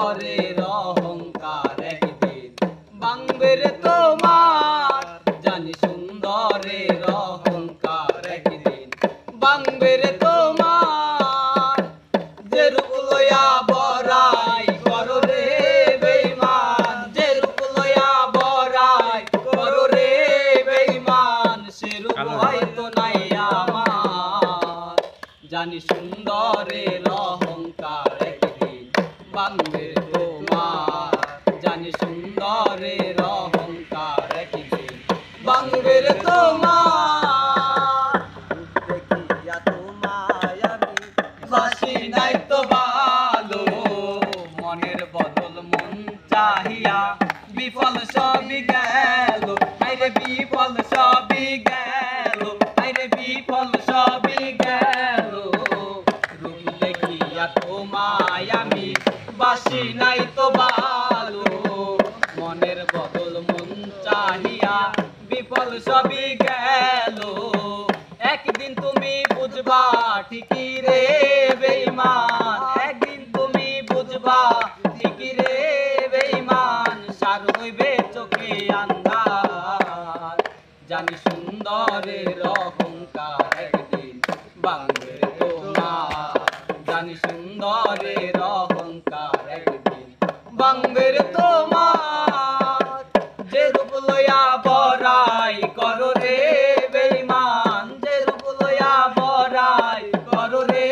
সুন্দরের অহংকার একদিন ভাঙবে রে তোমার। জানি সুন্দরের অহংকার একদিন ভাঙবে রে তোমার। যে রূপ লইয়া বড়াই করো রে বেঈমান, যে রূপ লইয়া বড়াই করো রে বেঈমান, সে রূপ হয়তো নাই আমার। জানি সুন্দরের অহংকার একদিন ভাঙবে রে তোমার। জানি সুন্দরের অহংকার একদিন ভাঙবে রে তোমার। দেখিয়া তোমায় আমি বাসি নাই তো ভালো, মনের বদল মন চাহিয়া বিফল সবই গেল। আইরে বিফল সবই গেল, আইরে বিফল সবই গেল। রূপ দেখিয়া তোমায় আমি বাসি নাই তো ভালো, মনের বদল মন চাহিয়া বিফল সবই গেল। একদিন তুমি বুঝবা ঠিকই রে বেঈমান, একদিন তুমি বুঝবা ঠিকই রে বেঈমান, সার হইবে চোখে আন্ধার। জানি সুন্দরের অহংকার একদিন ভাঙবে রে তোমার। জানি সুন্দরের অহংকার একদিন ভাঙবে রে তোমার। যে রূপ লইয়া বড়াই করো রে বেঈমান, যে রূপ লইয়া বড়াই করো রে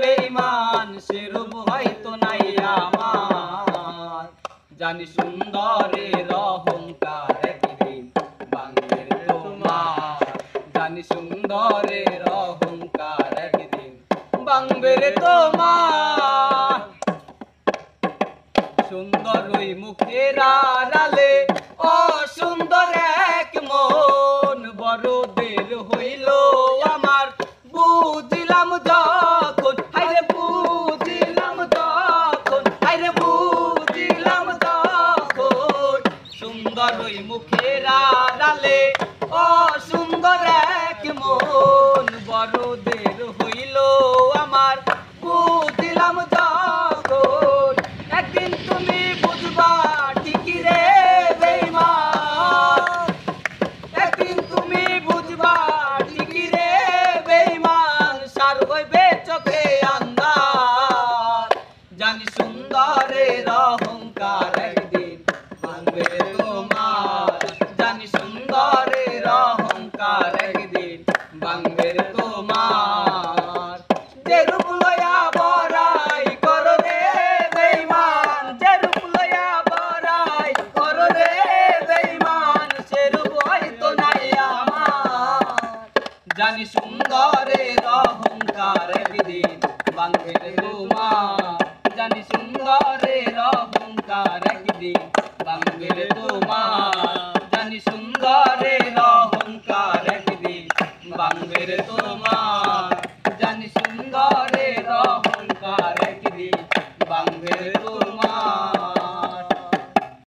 বেঈমান, সে রূপ হয়তো নাই আমার। জানি সুন্দরের অহংকার একদিন ভাঙবে রে তোমার। জানি সুন্দরের অহংকার একদিন ভাঙবে রে তোমার। সুন্দর ওই মুখের আড়ালে অসুন্দর এক মন, বড়দের হইল আমার বুঝিলাম যখন। হায়রে বুঝিলাম তখন, হায়রে বুঝিলাম তখন। সুন্দর ওই মুখের আড়ালে অসুন্দর এক মন, বড়দের হইল আমার বুঝিলাম যখন। একদিন তুমি বুঝবা ঠিকই রে বেঈমান, একদিন তুমি বুঝবা ঠিকই রে বেঈমান, সার হইবে চোখে আন্ধার। জানি সুন্দরের অহংকার একদিন ভাঙবে রে তোমার। জানি সুন্দরের অহংকার একদিন ভাঙবে রে তোমার। যে রূপ লইয়া বড়াই করো রে বেঈমান, যে রূপ লইয়া বড়াই করো রে বেঈমান, সে রূপ হয়তো নাই আমার। জানি সুন্দরের অহংকার একদিন ভাঙবে রে তোমার। জানি সুন্দরের অহংকার একদিন ভাঙবে রে তোমার। জানি সুন্দরের অহংকার একদিন ভাঙবে রে তোমার।